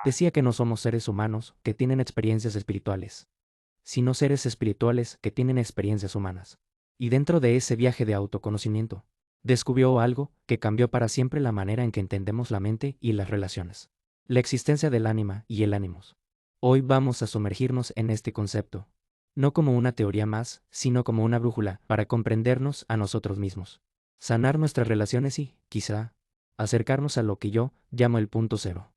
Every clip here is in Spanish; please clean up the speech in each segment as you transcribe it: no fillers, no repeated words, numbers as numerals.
Decía que no somos seres humanos que tienen experiencias espirituales, sino seres espirituales que tienen experiencias humanas. Y dentro de ese viaje de autoconocimiento, descubrió algo que cambió para siempre la manera en que entendemos la mente y las relaciones. La existencia del ánima y el ánimos. Hoy vamos a sumergirnos en este concepto, no como una teoría más, sino como una brújula para comprendernos a nosotros mismos, sanar nuestras relaciones y, quizá, acercarnos a lo que yo llamo el punto cero.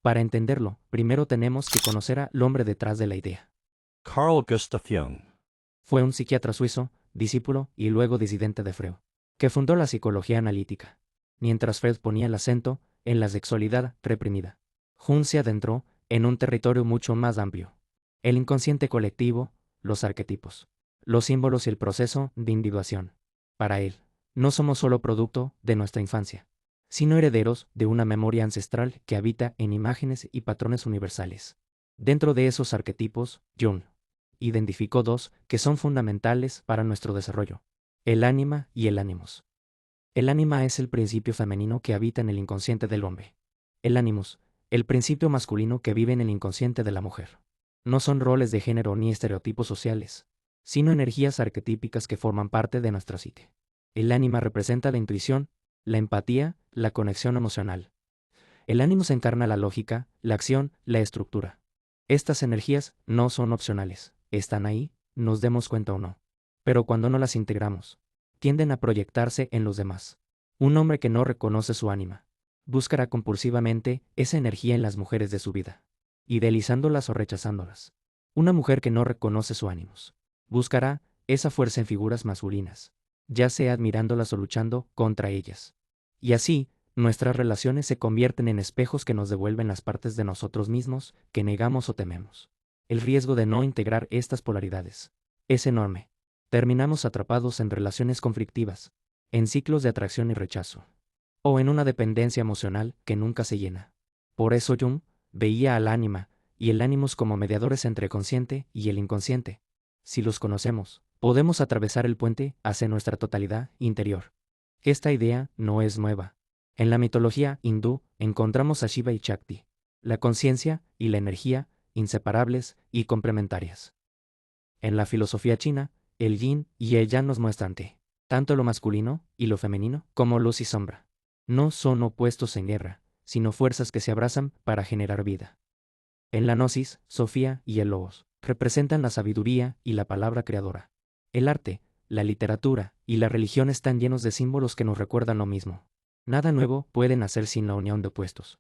Para entenderlo, primero tenemos que conocer al hombre detrás de la idea. Carl Gustav Jung. Fue un psiquiatra suizo, discípulo y luego disidente de Freud, que fundó la psicología analítica. Mientras Freud ponía el acento en la sexualidad reprimida, Jung se adentró en un territorio mucho más amplio. El inconsciente colectivo, los arquetipos, los símbolos y el proceso de individuación. Para él, no somos solo producto de nuestra infancia, sino herederos de una memoria ancestral que habita en imágenes y patrones universales. Dentro de esos arquetipos, Jung identificó dos que son fundamentales para nuestro desarrollo: el ánima y el ánimos. El ánima es el principio femenino que habita en el inconsciente del hombre. El ánimus, el principio masculino que vive en el inconsciente de la mujer. No son roles de género ni estereotipos sociales, sino energías arquetípicas que forman parte de nuestra psique. El ánima representa la intuición, la empatía, la conexión emocional. El ánimos encarna la lógica, la acción, la estructura. Estas energías no son opcionales, están ahí, nos demos cuenta o no. Pero cuando no las integramos, tienden a proyectarse en los demás. Un hombre que no reconoce su ánima buscará compulsivamente esa energía en las mujeres de su vida, idealizándolas o rechazándolas. Una mujer que no reconoce su ánimos buscará esa fuerza en figuras masculinas, ya sea admirándolas o luchando contra ellas. Y así, nuestras relaciones se convierten en espejos que nos devuelven las partes de nosotros mismos que negamos o tememos. El riesgo de no integrar estas polaridades es enorme. Terminamos atrapados en relaciones conflictivas, en ciclos de atracción y rechazo, o en una dependencia emocional que nunca se llena. Por eso Jung veía al ánima y el ánimos como mediadores entre el consciente y el inconsciente. Si los conocemos, podemos atravesar el puente hacia nuestra totalidad interior. Esta idea no es nueva. En la mitología hindú encontramos a Shiva y Shakti, la conciencia y la energía, inseparables y complementarias. En la filosofía china, el yin y el yang nos muestran tanto lo masculino y lo femenino como luz y sombra. No son opuestos en guerra, sino fuerzas que se abrazan para generar vida. En la gnosis, Sofía y el logos representan la sabiduría y la palabra creadora. El arte, la literatura y la religión están llenos de símbolos que nos recuerdan lo mismo. Nada nuevo puede nacer sin la unión de opuestos.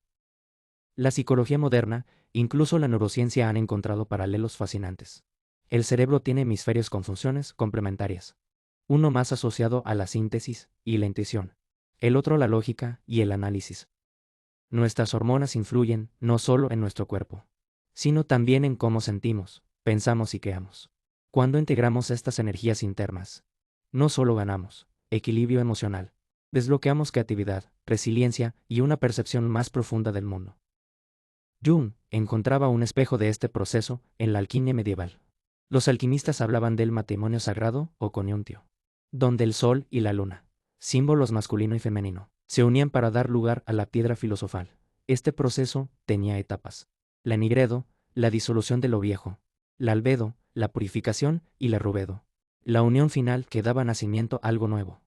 La psicología moderna, incluso la neurociencia han encontrado paralelos fascinantes. El cerebro tiene hemisferios con funciones complementarias. Uno más asociado a la síntesis y la intuición. El otro a la lógica y el análisis. Nuestras hormonas influyen no solo en nuestro cuerpo, sino también en cómo sentimos, pensamos y creamos. Cuando integramos estas energías internas, no solo ganamos equilibrio emocional, desbloqueamos creatividad, resiliencia y una percepción más profunda del mundo. Jung encontraba un espejo de este proceso en la alquimia medieval. Los alquimistas hablaban del matrimonio sagrado o coniuntio, donde el sol y la luna, símbolos masculino y femenino, se unían para dar lugar a la piedra filosofal. Este proceso tenía etapas: la nigredo, la disolución de lo viejo; la albedo, la purificación; y la rubedo, la unión final que daba nacimiento a algo nuevo.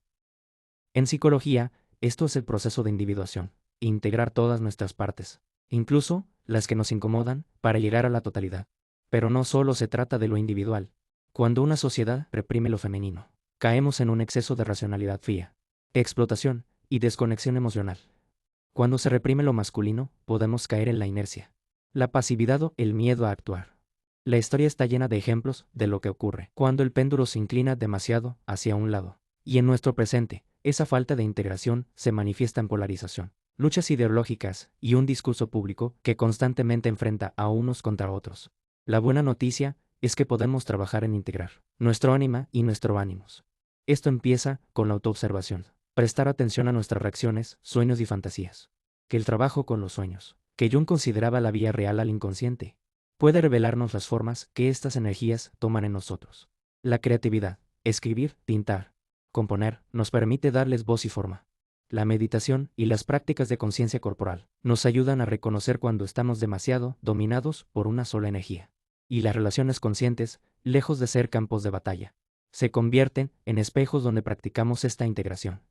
En psicología, esto es el proceso de individuación, integrar todas nuestras partes, incluso las que nos incomodan, para llegar a la totalidad. Pero no solo se trata de lo individual. Cuando una sociedad reprime lo femenino, caemos en un exceso de racionalidad fría, explotación y desconexión emocional. Cuando se reprime lo masculino, podemos caer en la inercia, la pasividad o el miedo a actuar. La historia está llena de ejemplos de lo que ocurre cuando el péndulo se inclina demasiado hacia un lado. Y en nuestro presente, esa falta de integración se manifiesta en polarización, luchas ideológicas y un discurso público que constantemente enfrenta a unos contra otros. La buena noticia es que podemos trabajar en integrar nuestro ánima y nuestro ánimos. Esto empieza con la autoobservación, prestar atención a nuestras reacciones, sueños y fantasías. Que el trabajo con los sueños, que Jung consideraba la vía real al inconsciente, puede revelarnos las formas que estas energías toman en nosotros. La creatividad, escribir, pintar, componer, nos permite darles voz y forma. La meditación y las prácticas de conciencia corporal nos ayudan a reconocer cuando estamos demasiado dominados por una sola energía. Y las relaciones conscientes, lejos de ser campos de batalla, se convierten en espejos donde practicamos esta integración.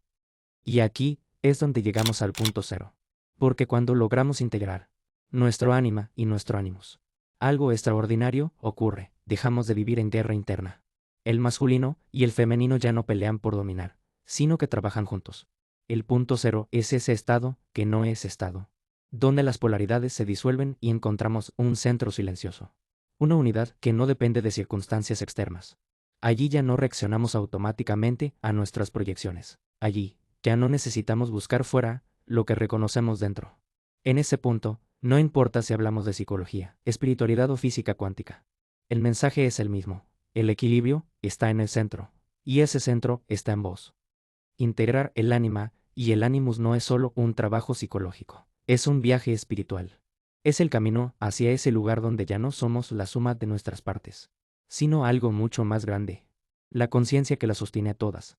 Y aquí es donde llegamos al punto cero. Porque cuando logramos integrar nuestro ánima y nuestro ánimos, algo extraordinario ocurre, dejamos de vivir en guerra interna. El masculino y el femenino ya no pelean por dominar, sino que trabajan juntos. El punto cero es ese estado que no es estado, donde las polaridades se disuelven y encontramos un centro silencioso. Una unidad que no depende de circunstancias externas. Allí ya no reaccionamos automáticamente a nuestras proyecciones. Allí ya no necesitamos buscar fuera lo que reconocemos dentro. En ese punto, no importa si hablamos de psicología, espiritualidad o física cuántica. El mensaje es el mismo. El equilibrio está en el centro, y ese centro está en vos. Integrar el ánima y el ánimus no es solo un trabajo psicológico, es un viaje espiritual. Es el camino hacia ese lugar donde ya no somos la suma de nuestras partes, sino algo mucho más grande. La conciencia que las sostiene a todas.